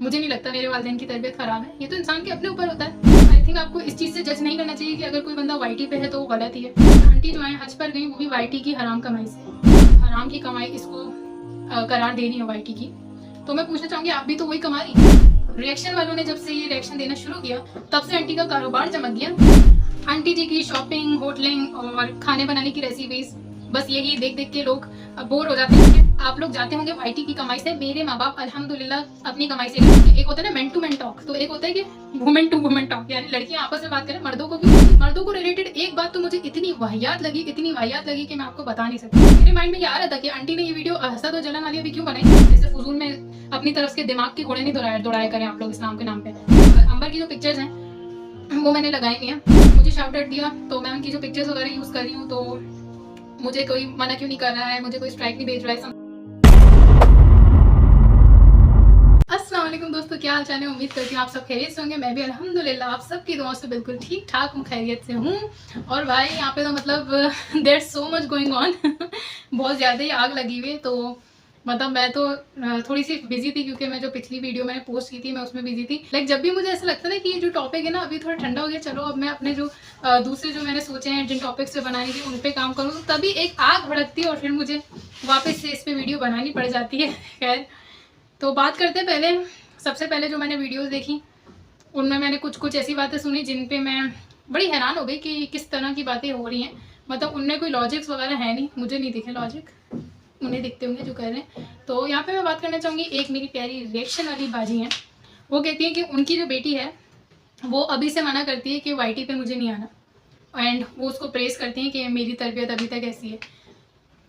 मुझे नहीं लगता मेरे वालिदैन की तबीयत ख़राब है। ये तो इंसान के अपने ऊपर होता है। आई थिंक आपको इस चीज़ से जज नहीं करना चाहिए कि अगर कोई बंदा वाईटी पे है तो वो गलत ही है। आंटी जो है हज पर गई, वो भी वाईटी की हराम कमाई से। हराम की कमाई इसको करार देनी है वाईटी की। तो मैं पूछना चाहूँगी, आप भी तो वही कमा रही। रिएक्शन वालों ने जब से ये रिएक्शन देना शुरू किया तब से आंटी का कारोबार चमक गया। आंटी जी की शॉपिंग, होटलिंग और खाने बनाने की रेसिपीज, बस यही देख देख के लोग बोर हो जाते हैं। आप लोग जाते होंगे वाईटी की कमाई से, मेरे माँ बाप अल्हम्दुलिल्लाह अपनी कमाई से। एक होता है ना मैन टू मैन टॉक, तो एक होता है कि वुमेन टू वुमेन टॉक, यानी लड़कियां आपस में बात करें मर्दों को भी। मर्दों को रिलेटेड एक बात तो मुझे इतनी वाहियात लगी कि मैं आपको बता नहीं सकती। मेरे माइंड में ये आ रहा था कि आंटी ने ये वीडियो हसद और जलन वाली अभी क्यों बनाई, जैसे फजूल में अपनी तरफ के दिमाग के घोड़े नहीं दौड़ाया करें आप लोग इस्लाम के नाम पे। अंबर की जो पिक्चर्स हैं वो मैंने लगाई हुई हैं, मुझे शाउट आउट दिया तो मैं उनकी जो पिक्चर्स वगैरह यूज कर रही हूँ, तो मुझे कोई मना क्यों नहीं कर रहा है, मुझे कोई स्ट्राइक नहीं भेज रहा है। अस्सलाम वालेकुम दोस्तों, क्या हाल चाल है। उम्मीद करती हूँ आप सब खैरियत से होंगे। मैं भी अल्हम्दुलिल्लाह आप सबकी दुआओं से बिल्कुल ठीक ठाक हूँ, खैरियत से हूँ। और भाई यहाँ पे तो मतलब there so much going on बहुत ज़्यादा ही आग लगी हुई है। तो मतलब मैं तो थोड़ी सी बिजी थी, क्योंकि मैं जो पिछली वीडियो मैंने पोस्ट की थी मैं उसमें बिजी थी। लाइक जब भी मुझे ऐसा लगता है ना कि ये जो टॉपिक है ना अभी थोड़ा ठंडा हो गया, चलो अब मैं अपने जो दूसरे जो मैंने सोचे हैं जिन टॉपिक्स पे बनाने की उन पे काम करूँ, तो तभी एक आग भड़कती है और फिर मुझे वापस से इस पर वीडियो बनानी पड़ जाती है। खैर, तो बात करते हैं पहले। सबसे पहले जो मैंने वीडियोस देखी उनमें मैंने कुछ ऐसी बातें सुनी जिन पे मैं बड़ी हैरान हो गई कि किस तरह की बातें हो रही हैं। मतलब उनमें कोई लॉजिक्स वगैरह है नहीं, मुझे नहीं दिखे लॉजिक, उन्हें दिखते होंगे जो कह रहे हैं। तो यहाँ पे मैं बात करना चाहूँगी, एक मेरी प्यारी रिएक्शन वाली बाजी हैं, वो कहती है कि उनकी जो बेटी है वो अभी से मना करती है कि वाईटी पे मुझे नहीं आना, एंड वो उसको प्रेस करती हैं कि मेरी तरबियत अभी तक ऐसी है।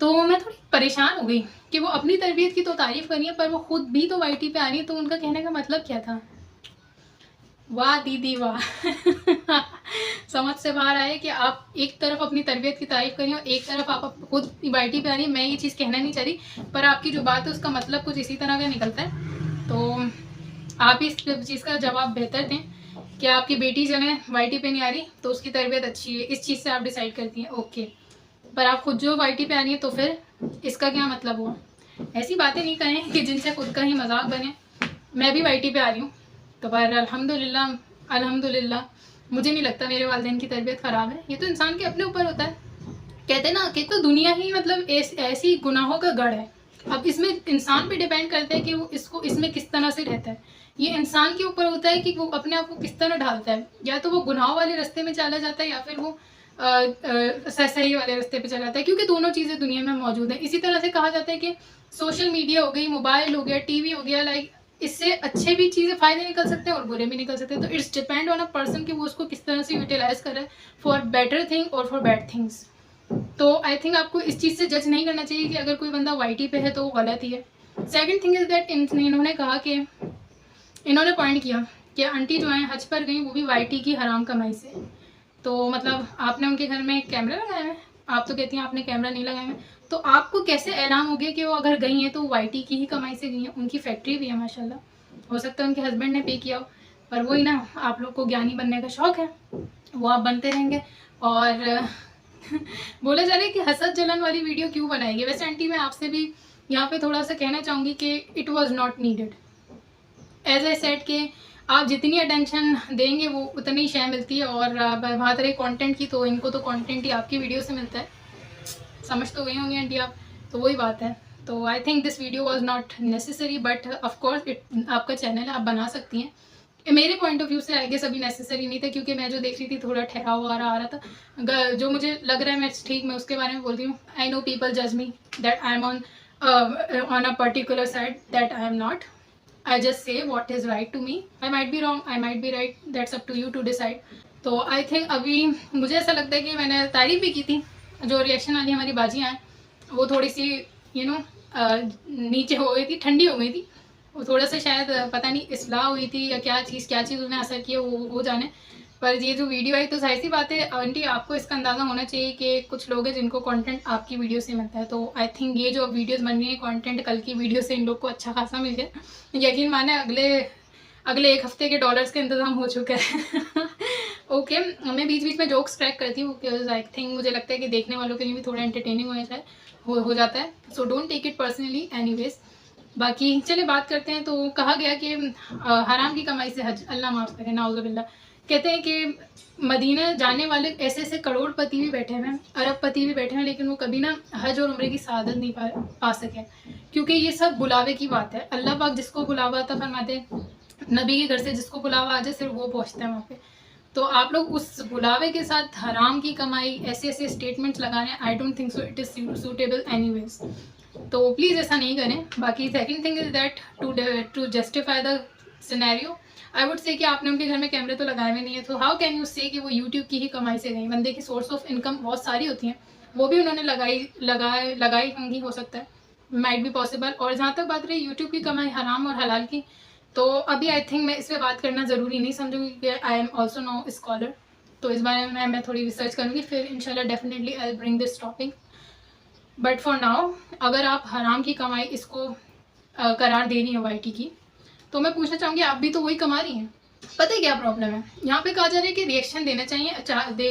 तो मैं थोड़ी परेशान हो गई कि वो अपनी तरबियत की तो तारीफ़ कर रही है पर वो खुद भी तो वाईटी पे आ रही है, तो उनका कहने का मतलब क्या था। वाह दीदी वाह समझ से बाहर आए कि आप एक तरफ अपनी तरबियत की तारीफ करिए और एक तरफ आप खुद वाईटी पे आ रही है। मैं ये चीज़ कहना नहीं चाह रही, पर आपकी जो बात है उसका मतलब कुछ इसी तरह का निकलता है। तो आप इस चीज़ का जवाब बेहतर दें कि आपकी बेटी जो है वाईटी पे नहीं आ रही तो उसकी तरबियत अच्छी है, इस चीज़ से आप डिसाइड करती हैं, ओके। पर आप खुद जो वाईटी पे आ रही है तो फिर इसका क्या मतलब हुआ। ऐसी बातें नहीं करें कि जिनसे खुद का ही मजाक बने। मैं भी वाईटी पे आ रही हूँ, तो पर अल्हम्दुलिल्लाह मुझे नहीं लगता मेरे वालिदैन की तबीयत ख़राब है। ये तो इंसान के अपने ऊपर होता है। कहते हैं ना कि तो दुनिया ही मतलब ऐसी गुनाहों का गढ़ है। अब इसमें इंसान पे डिपेंड करता है कि वो इसको इसमें किस तरह से रहता है। ये इंसान के ऊपर होता है कि वो अपने आप को किस तरह ढालता है, या तो वो गुनाहों वाले रास्ते में चला जाता है या फिर वो सही वाले रास्ते पे चला जाता है, क्योंकि दोनों चीज़ें दुनिया में मौजूद हैं। इसी तरह से कहा जाता है कि सोशल मीडिया हो गई, मोबाइल हो गया, टीवी हो गया, लाइक इससे अच्छे भी चीज़ें फ़ायदे निकल सकते हैं और बुरे भी निकल सकते हैं। तो it's depend on a person कि वो उसको किस तरह से यूटिलाइज कर रहा है फॉर बेटर थिंग और फॉर बैड थिंग्स। तो आई थिंक आपको इस चीज़ से जज नहीं करना चाहिए कि अगर कोई बंदा वाईटी पे है तो वो गलत ही है। सेकंड थिंग इज़ दैट इन्होंने कहा कि इन्होंने पॉइंट किया कि आंटी जो है हज पर गई, वो भी वाईटी की हराम कमाई से। तो मतलब आपने उनके घर में कैमरा लगाया है, आप तो कहती हैं आपने कैमरा नहीं लगाया है, तो आपको कैसे ऐलान हो गया कि वो अगर गई हैं तो वाईटी की ही कमाई से गई हैं। उनकी फैक्ट्री भी है माशाल्लाह, हो सकता है उनके हस्बैंड ने पे किया हो, पर वही ना, आप लोग को ज्ञानी बनने का शौक़ है, वो आप बनते रहेंगे। और बोला जा रहा है कि हसद जलन वाली वीडियो क्यों बनाएगी। वैसे आंटी मैं आपसे भी यहाँ पे थोड़ा सा कहना चाहूँगी कि it was not needed. As a set के आप जितनी अटेंशन देंगे वो उतनी शय मिलती है। और बात रही कंटेंट की, तो इनको तो कंटेंट ही आपकी वीडियो से मिलता है, समझ तो गई होंगी आंटी आप। तो वही बात है। तो I think this video was not necessary, but of course it आपका चैनल है, आप बना सकती हैं। मेरे पॉइंट ऑफ व्यू से आई गेस अभी नेसेसरी नहीं था, क्योंकि मैं जो देख रही थी थोड़ा ठहरा हुआ आ रहा था। जो मुझे लग रहा है मैं ठीक मैं उसके बारे में बोल रही हूँ। आई नो पीपल जज me that I am on a particular side, that I am not. I just say what is right to me. I might be wrong, I might be right. That's up to you to decide. तो I think अभी मुझे ऐसा लगता है कि मैंने तारीफ़ भी की थी। जो रिएक्शन वाली हमारी बाजियाँ हैं वो थोड़ी सी नीचे हो गई थी, ठंडी हो गई थी। वो थोड़ा सा शायद पता नहीं इस्लाह हुई थी या क्या चीज़ उन्हें असर किया वो जाने। पर ये जो वीडियो आई तो जाहिर सी बात है आंटी, आपको इसका अंदाज़ा होना चाहिए कि कुछ लोग हैं जिनको कंटेंट आपकी वीडियो से मिलता है। तो आई थिंक ये जो वीडियोस बन रही है कंटेंट कल की वीडियो से इन लोग को अच्छा खासा मिल गया। यकीन माने अगले एक हफ्ते के डॉलर्स का इंतज़ाम हो चुका है। ओके, मैं बीच बीच में जोक्स क्रैक करती हूँ बिकॉज आई थिंक मुझे लगता है कि देखने वालों के लिए भी थोड़ा एंटरटेनिंग हो जाता है। So don't take it personally anyways. बाकी चलिए बात करते हैं। तो कहा गया कि हराम की कमाई से हज, अल्लाह माफ़ करे, नाउज़ुबिल्लाह। कहते हैं कि मदीना जाने वाले ऐसे ऐसे करोड़पति भी बैठे हुए हैं, अरबपति भी बैठे हैं, लेकिन वो कभी ना हज और उम्रे की सआदत नहीं पा सके, क्योंकि ये सब बुलावे की बात है। अल्लाह पाक जिसको बुलावा आता फरमाते हैं, नबी के घर से जिसको बुलावा आ जाए सिर्फ वो पहुँचता है वहाँ पे। तो आप लोग उस बुलावे के साथ हराम की कमाई, ऐसे ऐसे स्टेटमेंट्स लगाने, I don't think so it is suitable anyways. तो प्लीज़ ऐसा नहीं करें। बाकी second thing is that to justify the scenario, I would say कि आपने उनके घर में कैमरे तो लगाए हुए नहीं है, तो हाउ कैन यू से कि वो यूट्यूब की ही कमाई से गई। बंदे की सोर्स ऑफ इनकम बहुत सारी होती हैं, वो भी उन्होंने लगाई होंगी, हो सकता है, माइट बी पॉसिबल। और जहाँ तक बात रही यूट्यूब की कमाई हराम और हलाल की, तो अभी आई थिंक मैं इस पर बात करना ज़रूरी नहीं समझूंगी कि I am also no scholar. तो इस बारे में मैं थोड़ी रिसर्च करूँगी, फिर इंशाल्लाह definitely I will bring this topic. But for now अगर आप हराम की कमाई इसको करार दे रही हैं वाईटी की, तो मैं पूछना चाहूँगी आप भी तो वही कमा रही हैं। पता है क्या प्रॉब्लम है, यहाँ पे कहा जा रहा है कि रिएक्शन देना चाहिए,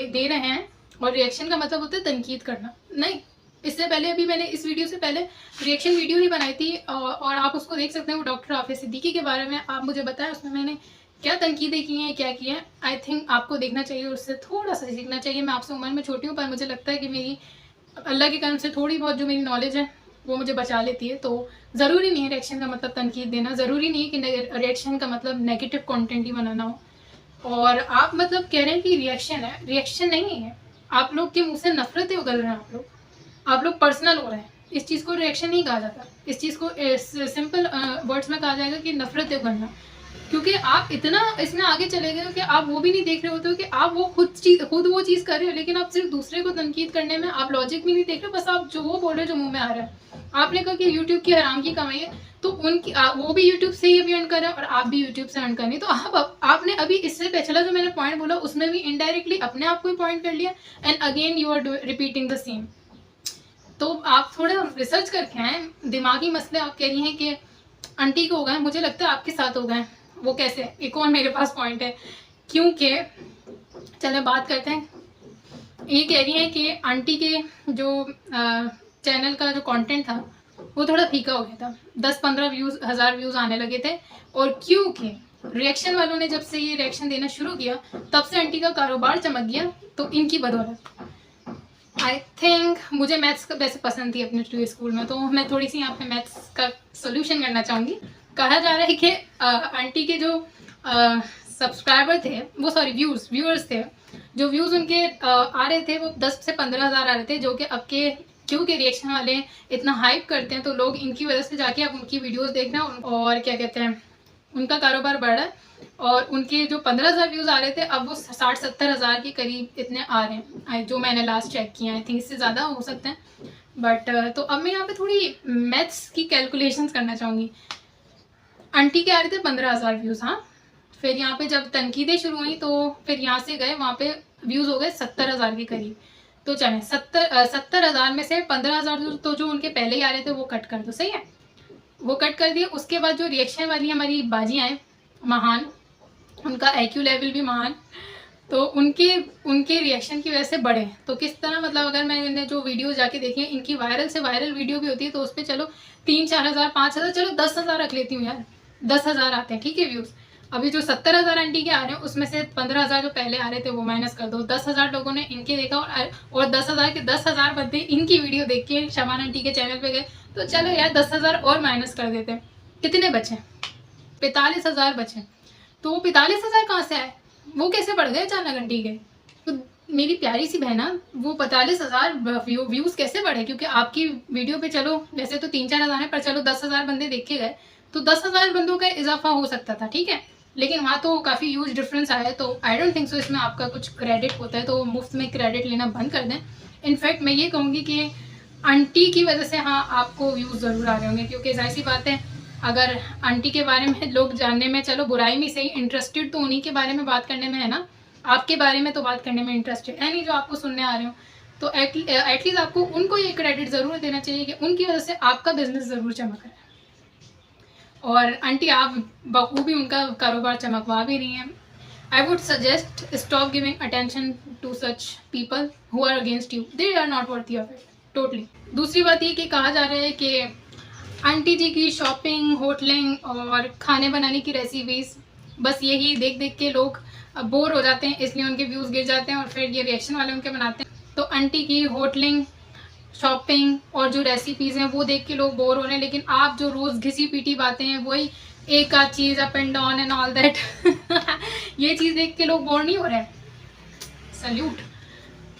दे रहे हैं, और रिएक्शन का मतलब होता है तनकीद करना। नहीं, इससे पहले अभी मैंने इस वीडियो से पहले रिएक्शन वीडियो ही बनाई थी, और आप उसको देख सकते हैं, वो डॉक्टर हाफिज सिद्दीकी के बारे में आप मुझे बताएं, उसमें मैंने क्या तनकीदें की हैं, क्या किया है। आई थिंक आपको देखना चाहिए, उससे थोड़ा सा सीखना चाहिए। मैं आपसे उम्र में छोटी हूँ, पर मुझे लगता है कि मेरी अल्लाह के कर्म से थोड़ी बहुत जो मेरी नॉलेज है वो मुझे बचा लेती है। तो ज़रूरी नहीं है रिएक्शन का मतलब तनकीद देना, ज़रूरी नहीं है कि रिएक्शन का मतलब नेगेटिव कंटेंट ही बनाना हो। और आप मतलब कह रहे हैं कि रिएक्शन है, रिएक्शन नहीं है। आप लोग के मुंह से नफरतें उगल रहे हैं, आप लोग पर्सनल हो रहे हैं। इस चीज़ को रिएक्शन नहीं कहा जाता, इस चीज़ को सिंपल वर्ड्स में कहा जाएगा कि नफरतें उगलना। क्योंकि आप इतना इसमें आगे चले गए हो कि आप वो भी नहीं देख रहे होते हो कि आप वो खुद वो चीज़ कर रहे हो, लेकिन आप सिर्फ दूसरे को तनकीद करने में आप लॉजिक भी नहीं देख रहे, बस आप जो वो बोल रहे हो जो मुंह में आ रहा है। आपने कहा कि यूट्यूब की हराम की कमाई है, तो उनकी वो भी यूट्यूब से ही अभी अर्न कर रहे हैं और आप भी यूट्यूब से अर्न कर रही है। तो आपने अभी इससे पिछला जो मैंने पॉइंट बोला उसमें भी इनडायरेक्टली अपने आप को ही पॉइंट कर लिया, and again you are repeating the same. तो आप थोड़ा रिसर्च करके आए। दिमागी मसले आप कह रही हैं कि आंटी को हो गए, मुझे लगता है आपके साथ हो गए। वो कैसे, एक और मेरे पास पॉइंट है, क्योंकि चलो बात करते हैं। ये कह रही हैं कि आंटी के जो चैनल का जो कंटेंट था वो थोड़ा फीका हो गया था, 10-15 हज़ार व्यूज़ आने लगे थे, और क्योंकि रिएक्शन वालों ने जब से ये रिएक्शन देना शुरू किया तब से आंटी का कारोबार चमक गया। तो इनकी बदौलत आई थिंक, मुझे मैथ्स का वैसे पसंद थी अपने स्कूल में, तो मैं थोड़ी सी यहाँ पे मैथ्स का सोल्यूशन करना चाहूँगी। कहा जा रहा है कि आंटी के जो सब्सक्राइबर थे, वो सॉरी व्यूअर्स थे, जो व्यूज़ उनके आ रहे थे वो 10 से 15 हज़ार आ रहे थे, जो कि अब के क्योंकि रिएक्शन वाले इतना हाइप करते हैं तो लोग इनकी वजह से जाके अब उनकी वीडियोस देख रहे हैं, और क्या कहते हैं, उनका कारोबार बढ़ रहा है। और उनके जो 15,000 व्यूज़ आ रहे थे अब वो 60-70 हज़ार के करीब इतने आ रहे हैं, जो मैंने लास्ट चेक किया। आई थिंक इससे ज़्यादा हो सकते हैं, बट तो अब मैं यहाँ पे थोड़ी मैथ्स की कैलकुलेशंस करना चाहूँगी। आंटी के आ रहे थे 15,000 व्यूज़, हाँ, फिर यहाँ पे जब तनकीदें शुरू हुई तो फिर यहाँ से गए वहाँ पे व्यूज़ हो गए 70,000 के करीब। तो चलें 70,000 में से 15,000 तो जो उनके पहले ही आ रहे थे वो कट कर दो, सही है, वो कट कर दिए। उसके बाद जो रिएक्शन वाली हमारी बाजी आए महान, उनका IQ लेवल भी महान, तो उनके रिएक्शन की वजह से बढ़े। तो किस तरह, मतलब अगर मैंने जो वीडियो जाके देखी है, इनकी वायरल से वायरल वीडियो भी होती है, तो उस पर चलो 3-4 हज़ार 5 हज़ार, चलो 10 हज़ार रख लेती हूँ यार, 10 हज़ार आते हैं, ठीक है व्यूज़। अभी जो 70,000 आंटी के आ रहे हैं उसमें से 15,000 जो पहले आ रहे थे वो माइनस कर दो, 10,000 लोगों ने इनके देखा, और 10,000 के 10,000 बंदे इनकी वीडियो देख के शबाना आंटी के चैनल पे गए, तो चलो यार 10,000 और माइनस कर देते हैं, कितने बचे, 45,000 बचे। तो वो 45,000 कहाँ से आए, वो कैसे बढ़ गए अचानक आंटी के। तो मेरी प्यारी सी बहना, वो 45,000 व्यूज़ कैसे बढ़े, क्योंकि आपकी वीडियो पे चलो वैसे तो 3-4 हज़ार है, पर चलो 10,000 बंदे देख के गए, तो 10,000 बंदों का इजाफा हो सकता था, ठीक है, लेकिन वहाँ तो काफ़ी ह्यूज डिफरेंस आया। तो आई डोंट थिंक सो इसमें आपका कुछ क्रेडिट होता है, तो मुफ्त में क्रेडिट लेना बंद कर दें। इनफैक्ट मैं ये कहूँगी कि आंटी की वजह से हाँ आपको व्यूज़ ज़रूर आ रहे होंगे, क्योंकि जाहिर सी बात है, अगर आंटी के बारे में लोग जानने में, चलो बुराई में सही, इंटरेस्टेड तो उन्हीं के बारे में बात करने में है ना, आपके बारे में तो बात करने में इंटरेस्टेड है नहीं जो आपको सुनने आ रहे हो। तो एटलीस्ट आपको उनको ये क्रेडिट ज़रूर देना चाहिए कि उनकी वजह से आपका बिजनेस ज़रूर चमक रहा है, और आंटी आप बखूबी उनका कारोबार चमकवा भी रही हैं। I would suggest stop giving attention to such people who are against you, they are not worth of it totally. दूसरी बात ये कि कहा जा रहा है कि आंटी जी की शॉपिंग, होटलिंग और खाने बनाने की रेसिपीज़, बस यही देख देख के लोग बोर हो जाते हैं, इसलिए उनके व्यूज़ गिर जाते हैं और फिर ये रिएक्शन वाले उनके बनाते हैं। तो आंटी की होटलिंग, शॉपिंग और जो रेसिपीज़ हैं वो देख के लोग बोर हो रहे हैं, लेकिन आप जो रोज़ घिसी पीटी बातें हैं वही एक आध चीज़ up and down and all that ये चीज़ देख के लोग बोर नहीं हो रहे हैं। सल्यूट।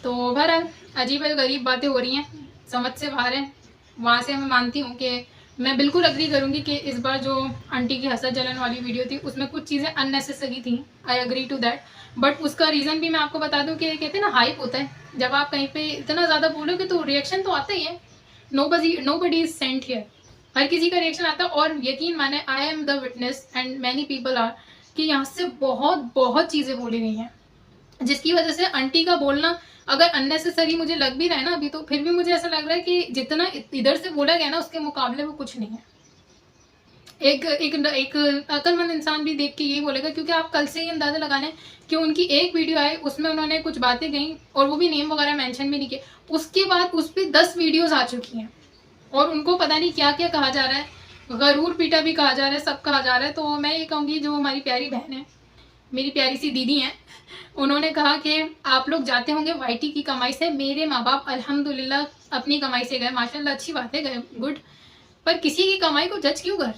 तो बहरहाल अजीब गरीब बातें हो रही हैं, समझ से बाहर है। वहाँ से मैं मानती हूँ कि मैं बिल्कुल अग्री करूँगी कि इस बार जो आंटी की हंसत जलन वाली वीडियो थी उसमें कुछ चीज़ें अननेसेसरी थी, I agree to that. But उसका रीज़न भी मैं आपको बता दूँ कि कहते हैं ना हाइप होता है, जब आप कहीं पे इतना ज़्यादा बोलोगे तो रिएक्शन तो आता ही है। नोबडी इज सेंट हियर, हर किसी का रिएक्शन आता है। और यकीन माने I am the witness and many people are कि यहाँ से बहुत बहुत चीज़ें बोली गई हैं, जिसकी वजह से आंटी का बोलना अगर अननेसेसरी मुझे लग भी रहा है ना अभी, तो फिर भी मुझे ऐसा लग रहा है कि जितना इधर से बोला गया ना उसके मुकाबले वो कुछ नहीं है। एक एक एक अक्लमंद इंसान भी देख के यही बोलेगा, क्योंकि आप कल से ही अंदाजा लगा लें कि उनकी एक वीडियो आई, उसमें उन्होंने कुछ बातें कही और वो भी नेम वगैरह मेंशन भी नहीं किए। उसके बाद उस पर 10 वीडियोज आ चुकी हैं और उनको पता नहीं क्या क्या कहा जा रहा है, गरूर पीटा भी कहा जा रहा है, सब कहा जा रहा है। तो मैं ये कहूँगी जो हमारी प्यारी बहन है, मेरी प्यारी सी दीदी हैं, उन्होंने कहा कि आप लोग जाते होंगे वाईटी की कमाई से, मेरे माँ बाप अल्हम्दुलिल्लाह अपनी कमाई से गए, माशाल्लाह अच्छी बात है, गए गुड, पर किसी की कमाई को जज क्यों कर।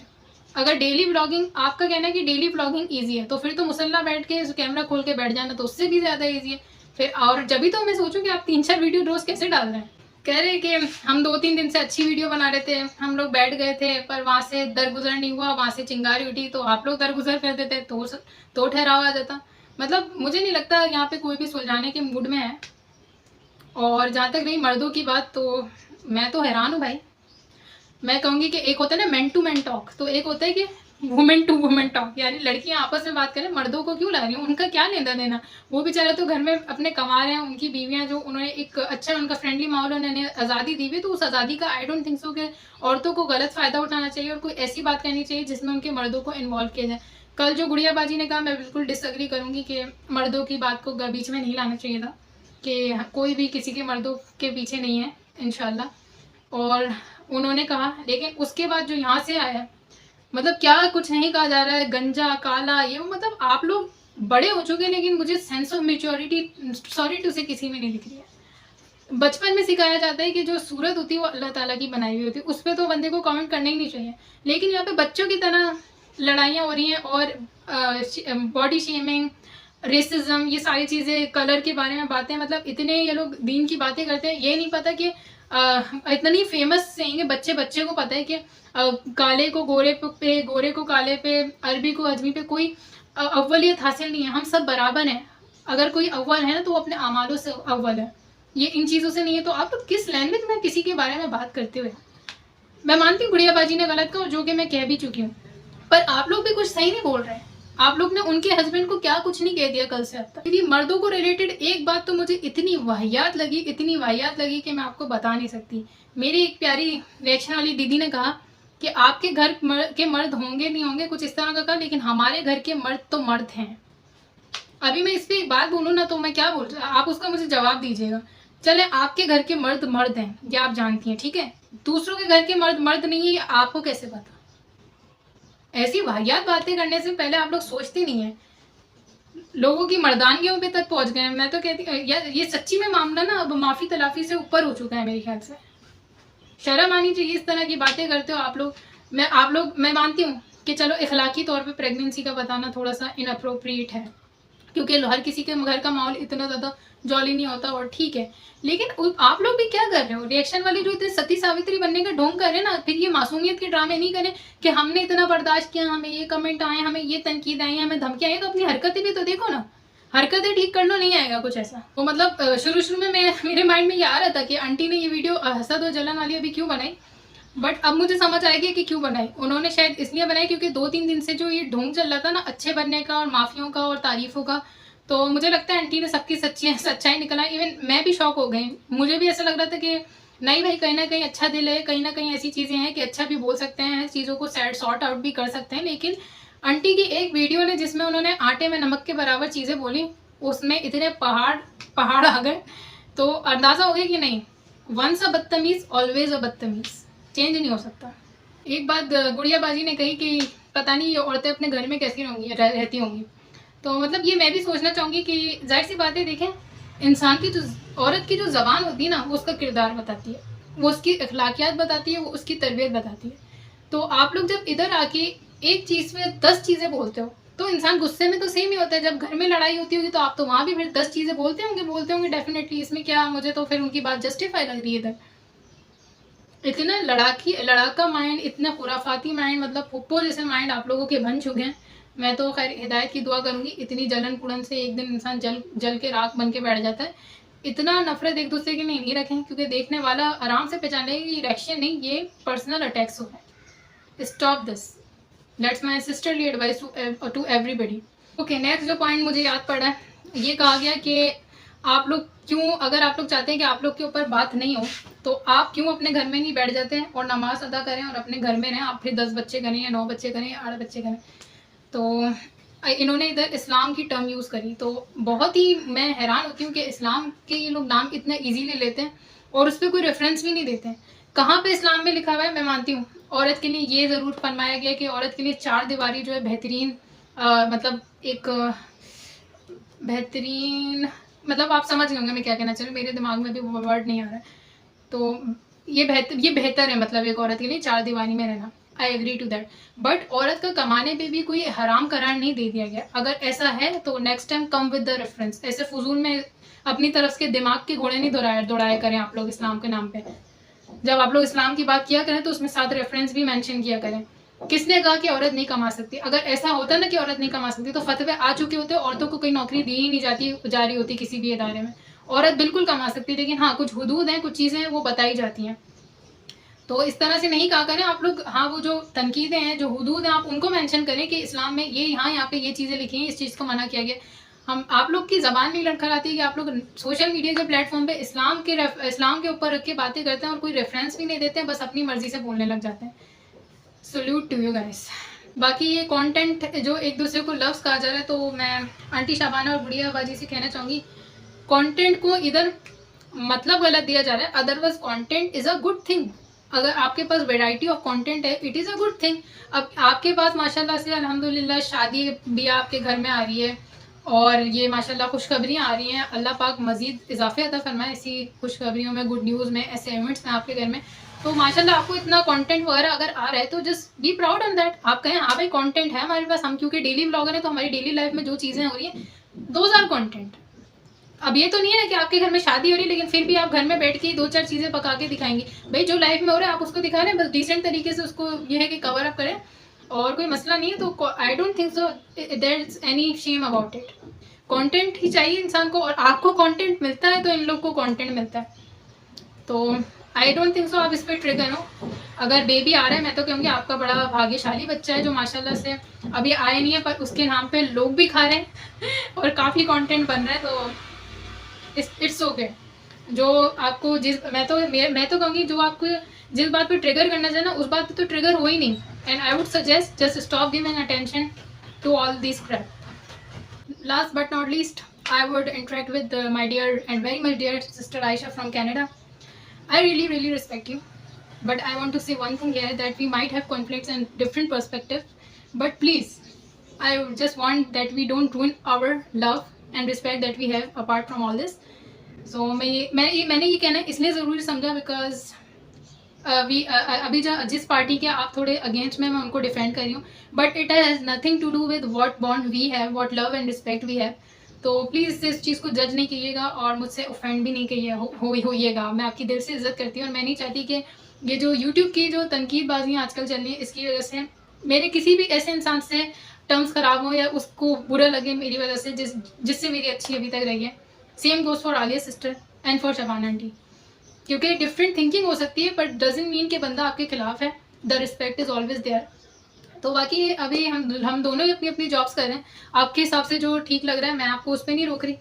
अगर डेली ब्लॉगिंग, आपका कहना है कि डेली ब्लॉगिंग ईजी है, तो फिर तो मुसल्ला बैठ के कैमरा खोल के बैठ जाना तो उससे भी ज़्यादा ईजी है फिर। और जब भी तो मैं सोचूं कि आप 3-4 वीडियो रोज़ कैसे डाल रहे हैं। कह रहे कि हम 2-3 दिन से अच्छी वीडियो बना रहे थे, हम लोग बैठ गए थे पर वहाँ से दरगुजर नहीं हुआ, वहाँ से चिंगारी उठी तो आप लोग दरगुजर कर देते तो ठहराव आ जाता। मतलब मुझे नहीं लगता यहाँ पे कोई भी सुलझाने के मूड में है। और जहाँ तक रही मर्दों की बात, तो मैं तो हैरान हूँ भाई। मैं कहूँगी कि एक होता है ना मैन टू मैन टॉक, तो एक होता है कि वुमेन टू वुमेन टॉक, यानी लड़कियां आपस में बात करें, मर्दों को क्यों ला रही हैं, उनका क्या लेना देना। वो बेचारे तो घर में अपने कमा रहे हैं, उनकी बीवियां जो उन्होंने एक अच्छा उनका फ्रेंडली माहौल उन्होंने आज़ादी दी हुई, तो उस आज़ादी का आई डोंट थिंक सो कि औरतों को गलत फ़ायदा उठाना चाहिए और कोई ऐसी बात करनी चाहिए जिसमें उनके मर्दों को इन्वॉल्व किया जाए। कल जो गुड़िया बाजी ने कहा, मैं बिल्कुल डिसअग्री करूँगी कि मर्दों की बात को बीच में नहीं लाना चाहिए था, कि कोई भी किसी के मर्दों के पीछे नहीं है इंशाल्लाह। और उन्होंने कहा, लेकिन उसके बाद जो यहाँ से आया, मतलब क्या कुछ नहीं कहा जा रहा है, गंजा काला ये, मतलब आप लोग बड़े हो चुके हैं, लेकिन मुझे sense of maturity sorry to say किसी में नहीं दिख रही है। बचपन में सिखाया जाता है कि जो सूरत होती है वो अल्लाह ताला की बनाई हुई होती है, उस पर तो बंदे को कमेंट करना ही नहीं चाहिए। लेकिन यहाँ पे बच्चों की तरह लड़ाइयाँ हो रही हैं और बॉडी शेमिंग, रेसिज्म, ये सारी चीज़ें, कलर के बारे में बातें, मतलब इतने ये लोग दीन की बातें करते हैं। ये नहीं पता कि इतनी फेमस सेइंग है, बच्चे बच्चे को पता है कि काले को गोरे पे, गोरे को काले पे, अरबी को अजमी पे कोई अव्वलियत हासिल नहीं है, हम सब बराबर हैं। अगर कोई अव्वल है ना तो वो अपने अमालों से अव्वल है, ये इन चीज़ों से नहीं है। तो आप लोग किस लैंग्वेज में किसी के बारे में बात करते हुए, मैं मानती हूँ गुड़िया बाजी ने गलत कहा, जो कि मैं कह भी चुकी हूँ, पर आप लोग भी कुछ सही नहीं बोल रहे हैं। आप लोग ने उनके हस्बैंड को क्या कुछ नहीं कह दिया कल से अब तक। यदि मर्दों को रिलेटेड एक बात तो मुझे इतनी वाहियात लगी कि मैं आपको बता नहीं सकती। मेरी एक प्यारी रिएक्शन वाली दीदी ने कहा कि आपके घर के मर्द होंगे नहीं होंगे, कुछ इस तरह का कहा, लेकिन हमारे घर के मर्द तो मर्द हैं। अभी मैं इस पर एक बात बोलूँ ना तो मैं क्या बोल रहा, आप उसका मुझे जवाब दीजिएगा। चले आपके घर के मर्द मर्द हैं, ये आप जानती हैं, ठीक है, दूसरों के घर के मर्द मर्द नहीं है, ये आपको कैसे पता। ऐसी वाहियात बातें करने से पहले आप लोग सोचते नहीं है, लोगों की मर्दानगियों पे तक पहुंच गए हैं। मैं तो कहती यार ये सच्ची में मामला ना अब माफ़ी तलाफी से ऊपर हो चुका है मेरे ख्याल से। शर्म आनी चाहिए, इस तरह की बातें करते हो आप लोग। मैं मानती हूँ कि चलो इखलाकी तौर पे प्रेगनेंसी का बताना थोड़ा सा इनअप्रोप्रिएट है, क्योंकि हर किसी के घर का माहौल इतना ज़्यादा जॉली नहीं होता, और ठीक है। लेकिन आप लोग भी क्या कर रहे हो, रिएक्शन वाले जो इतने सती सावित्री बनने का ढोंग कर रहे हैं ना, फिर ये मासूमियत के ड्रामे नहीं करें कि हमने इतना बर्दाश्त किया, हमें ये कमेंट आए, हमें ये तनकीद आई, हमें धमकियाँ आई, तो अपनी हरकतें भी तो देखो ना, हरकतें ठीक कर लो, नहीं आएगा कुछ ऐसा। तो मतलब शुरू में मेरे माइंड में ये आ रहा था कि आंटी ने ये वीडियो हसद और जलन वाली अभी क्यों बनाई, बट अब मुझे समझ आ गया कि क्यों बनाई। उन्होंने शायद इसलिए बनाई क्योंकि 2-3 दिन से जो ये ढोंग चल रहा था ना अच्छे बनने का और माफियों का और तारीफों का, तो मुझे लगता है आंटी ने सबकी सच्चाई निकला। इवन मैं भी शॉक हो गई, मुझे भी ऐसा लग रहा था कि नहीं भाई, कहीं ना कहीं अच्छा दिल है, कहीं ना कहीं ऐसी चीज़ें हैं कि अच्छा भी बोल सकते हैं, चीज़ों को सॉर्ट आउट भी कर सकते हैं। लेकिन आंटी की एक वीडियो ने जिसमें उन्होंने आटे में नमक के बराबर चीज़ें बोली, उसमें इतने पहाड़ आ गए, तो अंदाज़ा हो गया कि नहीं, वंस अ बदतमीज़ ऑलवेज अ बदतमीज़, चेंज नहीं हो सकता। एक बात गुड़िया बाजी ने कही कि पता नहीं ये औरतें अपने घर में कैसी रहती होंगी। तो मतलब ये मैं भी सोचना चाहूँगी कि जाहिर सी बात है, देखें, इंसान की जो औरत की जो ज़बान होती है ना, वो उसका किरदार बताती है, वो उसकी अखलाकियात बताती है, वो उसकी तरबियत बताती है। तो आप लोग जब इधर आके एक चीज़ में 10 चीज़ें बोलते हो, तो इंसान गुस्से में तो सेम ही होता है। जब घर में लड़ाई होती होगी तो आप तो वहाँ भी फिर 10 चीज़ें बोलते होंगे डेफिनेटली। इसमें क्या, मुझे तो फिर उनकी बात जस्टिफाई लग रही है इधर। इतना लड़ाका माइंड, इतना खुराफाती माइंड, मतलब पुप्पो जैसे माइंड आप लोगों के बन चुके हैं। मैं तो खैर हिदायत की दुआ करूंगी, इतनी जलन कुड़न से एक दिन इंसान जल के राख बन के बैठ जाता है। इतना नफरत एक दूसरे के लिए नहीं रखें, क्योंकि देखने वाला आराम से पहचान लेगा कि रिएक्शन नहीं, ये पर्सनल अटैक्स हो है। Stop this, that's my sisterly advice to everybody. Okay, next जो पॉइंट मुझे याद पड़ा है, ये कहा गया कि आप लोग क्यों, अगर आप लोग चाहते हैं कि आप लोग के ऊपर बात नहीं हो, तो आप क्यों अपने घर में नहीं बैठ जाते हैं और नमाज अदा करें और अपने घर में रहें। आप फिर 10 बच्चे करें या 9 बच्चे करें या 8 बच्चे करें। तो इन्होंने इधर इस्लाम की टर्म यूज़ करी, तो बहुत ही मैं हैरान होती हूँ कि इस्लाम के ये लोग नाम इतना ईजीली लेते हैं और उस पर कोई रेफरेंस भी नहीं देते हैं। कहाँ पे इस्लाम में लिखा हुआ है? मैं मानती हूँ औरत के लिए ये ज़रूर फरमाया गया कि औरत के लिए 4 दीवारी जो है बेहतरीन, मतलब एक बेहतरीन, मतलब आप समझ गए होंगे मैं क्या कहना चाह रही हूँ, मेरे दिमाग में भी वो वर्ड नहीं आ रहा है। तो ये बेहतर है, मतलब एक औरत के लिए 4 दीवारी में रहना। I agree to that, but औरत का कमाने पे भी कोई हराम करार नहीं दे दिया गया। अगर ऐसा है तो next time come with the reference. ऐसे फजूल में अपनी तरफ के दिमाग के घोड़े नहीं दौड़ाया करें आप लोग इस्लाम के नाम पे। जब आप लोग इस्लाम की बात किया करें तो उसमें साथ रेफरेंस भी मेंशन किया करें। किसने कहा कि औरत नहीं कमा सकती? अगर ऐसा होता ना कि औरत नहीं कमा सकती, तो फतवे आ चुके होते, औरतों को कोई नौकरी दी ही नहीं जा रही होती किसी भी इदारे में। औरत बिल्कुल कमा सकती है, लेकिन हाँ कुछ हुदूद हैं, कुछ चीज़ें हैं वो बताई जाती हैं। तो इस तरह से नहीं कहा करें आप लोग। हाँ, वो जो तनकीदें हैं, जो हुदूद हैं, आप उनको मेंशन करें कि इस्लाम में ये यहाँ पे ये चीज़ें लिखी हैं, इस चीज़ को मना किया गया। हम आप लोग की ज़बान नहीं लड़खड़ाती है कि आप लोग सोशल मीडिया के प्लेटफॉर्म पे इस्लाम के ऊपर रख के बातें करते हैं और कोई रेफरेंस भी नहीं देते हैं, बस अपनी मर्जी से बोलने लग जाते हैं। Salute to you guys. बाकी ये कंटेंट जो एक दूसरे को लफ्ज़ कहा जा रहा है, तो मैं आंटी शाबाना और गुड़िया बाजी से कहना चाहूँगी, कंटेंट को इधर मतलब गलत दिया जा रहा है, otherwise content is a good thing. अगर आपके पास वैरायटी ऑफ कंटेंट है, it is a good thing. अब आपके पास माशाल्लाह से अल्हम्दुलिल्लाह शादी भी आपके घर में आ रही है और ये माशाल्लाह खुशखबरियाँ आ रही हैं। अल्लाह पाक मज़ीद इजाफे अता फरमाए इसी खुशखबरियों में, गुड न्यूज़ में, ऐसे इवेंट्स में आपके घर में। तो माशाल्लाह आपको इतना कंटेंट वगैरह अगर आ रहा है तो just be proud on that. आप कहें हाँ भाई कंटेंट है हमारे पास, हम क्योंकि डेली ब्लॉगर हैं तो हमारी डेली लाइफ में जो चीज़ें हो रही हैं, दोज आर कंटेंट। अब ये तो नहीं है कि आपके घर में शादी हो रही है लेकिन फिर भी आप घर में बैठ के 2-4 चीज़ें पका के दिखाएंगी। भाई जो लाइफ में हो रहा है आप उसको दिखा रहे हैं, बस डिसेंट तरीके से उसको ये है कि कवर अप करें और कोई मसला नहीं है। तो I don't think so there is any shame about it. Content ही चाहिए इंसान को, और आपको कंटेंट मिलता है तो इन लोग को कंटेंट मिलता है। तो आई डोंट थिंक सो आप इस पर ट्रिगर हो। अगर बेबी आ रहा है, मैं तो कहूँगी आपका बड़ा भाग्यशाली बच्चा है जो माशाल्लाह से अभी आया नहीं है, पर उसके नाम पे लोग भी खा रहे हैं और काफ़ी कंटेंट बन रहा है। तो इट्स ओके। जो आपको मैं तो कहूँगी जो आपको जिस बात पे ट्रिगर करना चाहिए ना, उस बात पे तो ट्रिगर हो ही नहीं। And I would suggest just stop giving attention to all this crap. Last but not least, I would interact with my dear and very much dear sister Aisha from Canada. I really respect you, but I want to say one thing here, that we might have conflicts and different perspectives, but please, I just want that we don't ruin our love and respect that we have apart from all this. So मैंने ये कहना इसलिए ज़रूरी समझा because अभी जिस party के आप थोड़े अगेंस्ट में, मैं उनको डिफेंड कर रही हूँ, but it has nothing to do with what bond we have, what love and respect we have. तो प्लीज़ इस चीज़ को जज नहीं कीजिएगा और मुझसे ऑफेंड भी नहीं होइएगा। मैं आपकी दिल से इज्जत करती हूँ और मैं नहीं चाहती कि ये जो यूट्यूब की जो तनकीदबाजियाँ आजकल चल रही हैं, इसकी वजह से मेरे किसी भी ऐसे इंसान से टर्म्स ख़राब हो या उसको बुरा लगे मेरी वजह से, जिससे मेरी अच्छी अभी तक रही है। Same goes for Alia sister and for Shabana aunty, क्योंकि डिफरेंट थिंकिंग हो सकती है बट डजंट मीन कि बंदा आपके खिलाफ है। The respect is always there. तो बाकी अभी हम दोनों ही अपनी अपनी जॉब्स कर रहे हैं। आपके हिसाब से जो ठीक लग रहा है, मैं आपको उस पर नहीं रोक रही,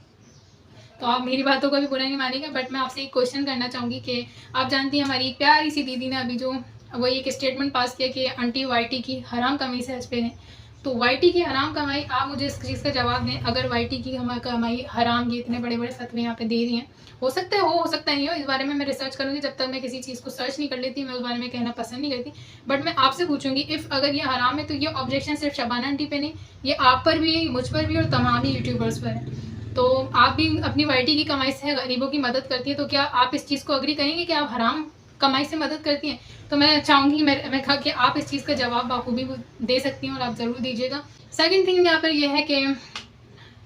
तो आप मेरी बातों का भी बुरा नहीं मानिएगा। बट मैं आपसे एक क्वेश्चन करना चाहूँगी कि आप जानती हैं हमारी एक प्यारी सी दीदी ने अभी जो वो एक स्टेटमेंट पास किया कि आंटी वाइटी की हराम कमीज है हज पे हैं। तो वाईटी की हराम कमाई, आप मुझे इस चीज़ का जवाब दें। अगर वाईटी की कमाई हराम, ये इतने बड़े बड़े फतवे यहाँ पे दे रही हैं, हो सकता है हो सकता नहीं हो, इस बारे में मैं रिसर्च करूँगी। जब तक मैं किसी चीज़ को सर्च नहीं कर लेती, मैं उस बारे में कहना पसंद नहीं करती। बट मैं आपसे पूछूंगी, इफ़ अगर ये हराम है तो ये ऑब्जेक्शन सिर्फ शबाना आंटी पे नहीं, ये आप पर भी, मुझ पर भी और तमाम ही यूट्यूबर्स पर है। तो आप भी अपनी वाईटी की कमाई से गरीबों की मदद करती है, तो क्या आप इस चीज़ को अग्री करेंगे कि आप हराम कमाई से मदद करती हैं? तो मैं चाहूँगी, मैं कहा कि आप इस चीज़ का जवाब बाखूबी दे सकती हैं और आप ज़रूर दीजिएगा। सेकंड थिंग यहाँ पर यह है कि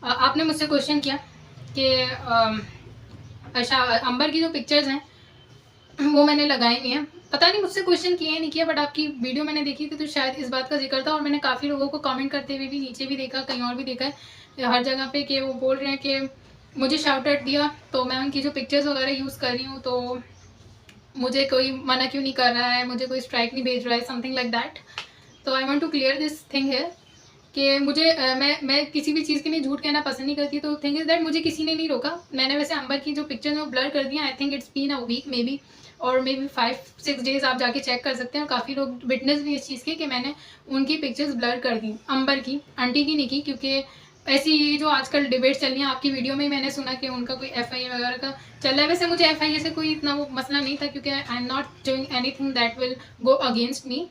आपने मुझसे क्वेश्चन किया कि अच्छा अंबर की जो पिक्चर्स हैं वो मैंने लगाई नहीं है। पता नहीं मुझसे क्वेश्चन किया नहीं किया, बट आपकी वीडियो मैंने देखी थी तो शायद इस बात का जिक्र था। और मैंने काफ़ी लोगों को कमेंट करते हुए भी नीचे भी देखा, कहीं और भी देखा है हर जगह पे, कि वो बोल रहे हैं कि मुझे शाउट आउट दिया तो मैं उनकी जो पिक्चर्स वगैरह यूज़ कर रही हूँ तो मुझे कोई मना क्यों नहीं कर रहा है, मुझे कोई स्ट्राइक नहीं भेज रहा है, समथिंग लाइक दैट। तो I want to clear this thing है कि मुझे मैं किसी भी चीज़ के लिए झूठ कहना पसंद नहीं करती। तो थिंग इज़ दैट मुझे किसी ने नहीं रोका। मैंने वैसे अंबर की जो पिक्चर है वो ब्लर कर दिया। I think it's been a week maybe, और मे बी 5-6 डेज़ आप जाके चेक कर सकते हैं। काफ़ी लोग विटनेस भी इस चीज़ के कि मैंने उनकी पिक्चर्स ब्लर कर दी, अंबर की, आंटी की नहीं की। क्योंकि ऐसी ये जो आजकल डिबेट चल रही है, आपकी वीडियो में ही मैंने सुना कि उनका कोई FIA वगैरह का चल रहा है। वैसे मुझे FIA से कोई इतना वो मसला नहीं था, क्योंकि I am not doing anything that will go against me.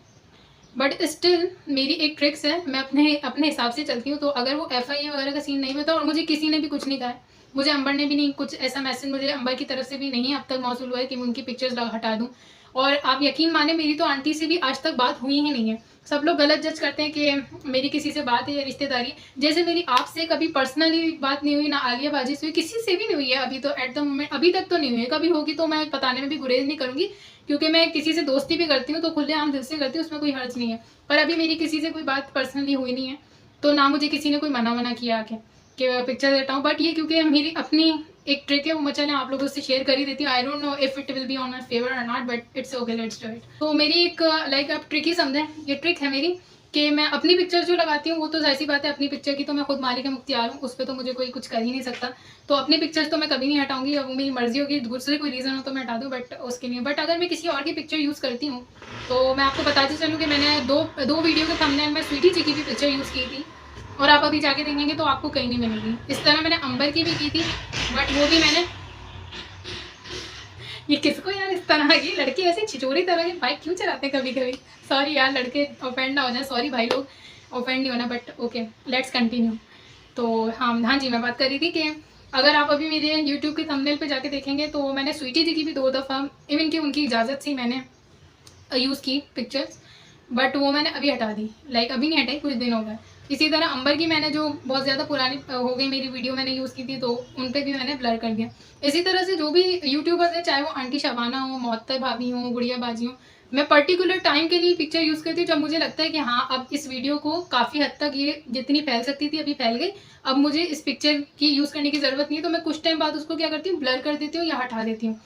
But still मेरी एक ट्रिक्स है, मैं अपने हिसाब से चलती हूँ। तो अगर वो FIA वगैरह का सीन नहीं होता, और मुझे किसी ने भी कुछ नहीं कहा है, मुझे अंबर ने भी नहीं, कुछ ऐसा मैसेज मुझे अंबर की तरफ से भी नहीं अब तक मौसूल हुआ है कि मैं उनकी पिक्चर्स हटा दूँ। और आप यकीन माने, मेरी तो आंटी से भी आज तक बात हुई ही नहीं है। सब लोग गलत जज करते हैं कि मेरी किसी से बात है या रिश्तेदारी। जैसे मेरी आपसे कभी पर्सनली बात नहीं हुई, ना आलिया बाजी से हुई, किसी से भी नहीं हुई है अभी तो, एट द मोमेंट अभी तक तो नहीं हुई है। कभी होगी तो मैं बताने में भी गुरेज नहीं करूँगी, क्योंकि मैं किसी से दोस्ती भी करती हूँ तो खुलेआम दिल से करती हूँ, उसमें कोई हर्ज नहीं है। पर अभी मेरी किसी से कोई बात पर्सनली हुई नहीं है, तो ना मुझे किसी ने कोई मना किया आके कि पिक्चर हटाऊँ। बट ये क्योंकि मेरी अपनी एक ट्रिक है, वो मैं चले आप लोगों से शेयर कर ही देती हूँ। I don't know if it will be on my favour और not, but it's okay, let's do it. तो मेरी एक लाइक आप ट्रिक ही समझें, ये ट्रिक है मेरी कि मैं अपनी पिक्चर जो लगाती हूँ वो तो ऐसी बात है, अपनी पिक्चर की तो मैं खुद मालिक मुख्तियार हूँ, उस पर तो मुझे कोई कुछ कर ही नहीं सकता। तो अपनी पिक्चर्स तो मैं कभी नहीं हटाऊंगी। अब मेरी मर्जी होगी, दूसरे कोई रीज़न हो तो मैं हटा दूँ, बट उसके लिए। बट अगर मैं किसी और की पिक्चर यूज़ करती हूँ तो मैं आपको बताती चलूँ कि मैंने दो वीडियो के थंबनेल में स्वीटी जी की भी पिक्चर यूज़ की थी, और आप अभी जाके देखेंगे तो आपको कहीं नहीं मिलेगी। इस तरह मैंने अंबर की भी की थी, बट वो भी मैंने, ये किसको यार इस तरह की लड़के ऐसे छिचोरी तरह के बाइक क्यों चलाते हैं कभी कभी। सॉरी यार, लड़के ऑफेंड ना हो जाए, सॉरी भाई लोग, ऑफेंड नहीं होना, बट ओके लेट्स कंटिन्यू। तो हाँ जी, मैं बात कर रही थी कि अगर आप अभी मेरे यूट्यूब के थंबनेल पे जाके देखेंगे तो मैंने स्वीटी जी की भी 2 दफ़ा, इवन कि उनकी इजाज़त से मैंने यूज़ की पिक्चर्स, बट वो मैंने अभी हटा दी। लाइक अभी नहीं हटाई, कुछ दिन हो गए। इसी तरह अंबर की मैंने जो बहुत ज़्यादा पुरानी हो गई मेरी वीडियो मैंने यूज़ की थी, तो उन पर भी मैंने ब्लर कर दिया। इसी तरह से जो भी यूट्यूबर्स हैं, चाहे वो आंटी शबाना हो, मोहत्तर भाभी हो, गुड़िया बाजी हो, मैं पर्टिकुलर टाइम के लिए पिक्चर यूज़ करती हूँ जब मुझे लगता है कि हाँ अब इस वीडियो को काफ़ी हद तक ये जितनी फैल सकती थी अभी फैल गई, अब मुझे इस पिक्चर की यूज़ करने की ज़रूरत नहीं है। तो मैं कुछ टाइम बाद उसको क्या करती हूँ, ब्लर कर देती हूँ या हटा देती हूँ।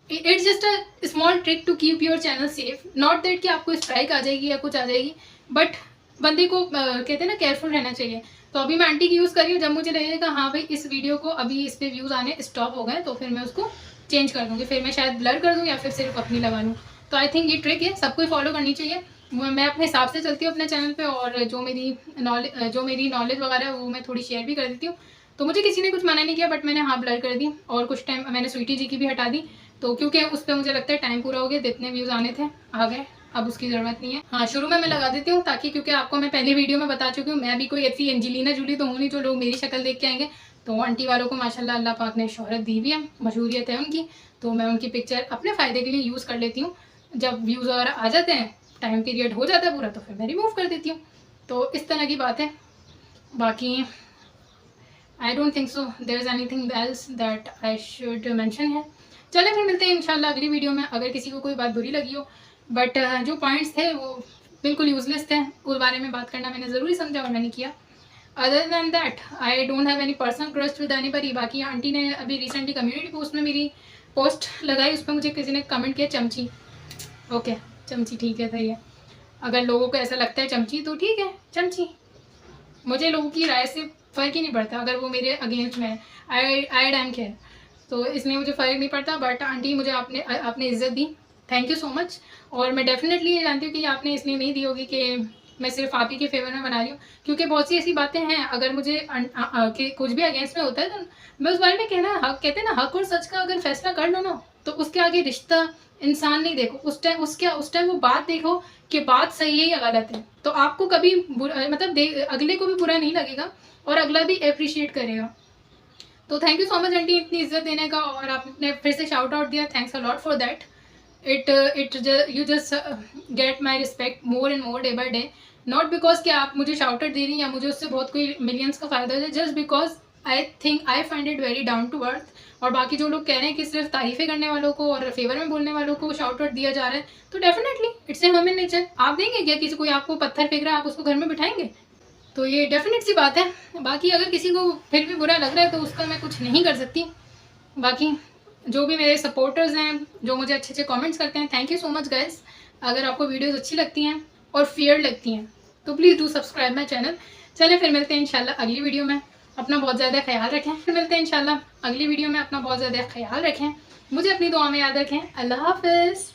It's just a small trick to keep your channel safe. Not that कि आपको स्ट्राइक आ जाएगी या कुछ आ जाएगी, बट बंदे को कहते हैं ना केयरफुल रहना चाहिए। तो अभी मैं आंटी की यूज़ कर रही हूँ, जब मुझे लगेगा हाँ भाई इस वीडियो को अभी इस पर व्यूज़ आने स्टॉप हो गए तो फिर मैं उसको चेंज कर दूँगी, फिर मैं शायद ब्लर कर दूँ या फिर सिर्फ अपनी लगा लूँ। तो आई थिंक ये ट्रिक है, सबको फॉलो करनी चाहिए। मैं अपने हिसाब से चलती हूँ अपने चैनल पे, और जो मेरी नॉलेज वगैरह है वो मैं थोड़ी शेयर भी कर देती हूँ। तो मुझे किसी ने कुछ मना नहीं किया, बट मैंने हाँ ब्लर कर दी। और कुछ टाइम मैंने स्वीटी जी की भी हटा दी, तो क्योंकि उस पर मुझे लगता है टाइम पूरा हो गया, जितने व्यूज़ आने थे आ गए, अब उसकी ज़रूरत नहीं है। हाँ, शुरू में मैं लगा देती हूँ ताकि, क्योंकि आपको मैं पहली वीडियो में बता चुकी हूँ, मैं भी कोई ऐसी एंजेलिना जूली तो हूँ नहीं जो लोग मेरी शक्ल देख के आएंगे। तो आंटी वालों को माशाल्लाह अल्लाह पाक ने शोहरत दी हुई है, मशहूरियत है उनकी, तो मैं उनकी पिक्चर अपने फ़ायदे के लिए यूज़ कर लेती हूँ। जब व्यूज़ वगैरह आ जाते हैं, टाइम पीरियड हो जाता है पूरा, तो फिर मैं रिमूव कर देती हूँ। तो इस तरह की बात है। बाकी I don't think so there is anything else that I should mention है। चले फिर मिलते हैं इंशाल्लाह अगली वीडियो में। अगर किसी को कोई बात बुरी लगी हो, बट जो पॉइंट्स थे वो बिल्कुल यूजलेस थे, उस बारे में बात करना मैंने ज़रूरी समझा और मैंने किया। Other than that I don't have any personal crush with anybody. बाकी आंटी ने अभी रिसेंटली कम्युनिटी पोस्ट में मेरी पोस्ट लगाई, उस पर मुझे किसी ने कमेंट किया चमची। ओके चमची ठीक है, सही है। अगर लोगों को ऐसा लगता है चमची तो ठीक है, चमची। मुझे लोगों की राय से फ़र्क ही नहीं पड़ता अगर वो मेरे अगेंस्ट में है। आई डैम केयर, तो इसलिए मुझे फ़र्क नहीं पड़ता। बट आंटी मुझे आपने इज़्ज़त दी, थैंक यू सो मच। और मैं डेफिनेटली ये जानती हूँ कि आपने इसलिए नहीं दी होगी कि मैं सिर्फ आप ही के फेवर में बना रही हूँ, क्योंकि बहुत सी ऐसी बातें हैं, अगर मुझे कि कुछ भी अगेंस्ट में होता है तो मैं उस बारे में कहना हक, कहते हैं ना, हक और सच का अगर फैसला कर लो ना, तो उसके आगे रिश्ता इंसान नहीं देखो, उस टाइम वो बात देखो कि बात सही है या गलत है, तो आपको कभी मतलब अगले को भी बुरा नहीं लगेगा और अगला भी अप्रिशिएट करेगा। तो thank you so much aunty इतनी इज्जत देने का, और आपने फिर से शाउट आउट दिया, thanks a lot for that. You just get my respect more and more day by day, not because कि आप मुझे शाउट आउट दे रही हैं या मुझे उससे बहुत कोई मिलियंस का फायदा है, just because I think I find it very down to earth. और बाकी जो लोग कह रहे हैं कि सिर्फ तारीफें करने वालों को और फेवर में बोलने वालों को शाउट आउट दिया जा रहा है, तो definitely it's a human nature. आप देंगे क्या किसी कोई आपको पत्थर फेंक रहा है, आप उसको घर में बिठाएंगे? तो ये डेफिनेट सी बात है। बाकी अगर किसी को फिर भी बुरा लग रहा है तो उसका मैं कुछ नहीं कर सकती। बाकी जो भी मेरे सपोर्टर्स हैं, जो मुझे अच्छे अच्छे कमेंट्स करते हैं, thank you so much guys. अगर आपको वीडियोस अच्छी लगती हैं और फेयर लगती हैं तो please do subscribe my channel. चलिए फिर मिलते हैं इंशाल्लाह अगली वीडियो में। अपना बहुत ज़्यादा ख्याल रखें। फिर मिलते हैं इंशाल्लाह अगली वीडियो में। अपना बहुत ज़्यादा ख्याल रखें, मुझे अपनी दुआ में याद रखें। अल्लाह हाफिज़।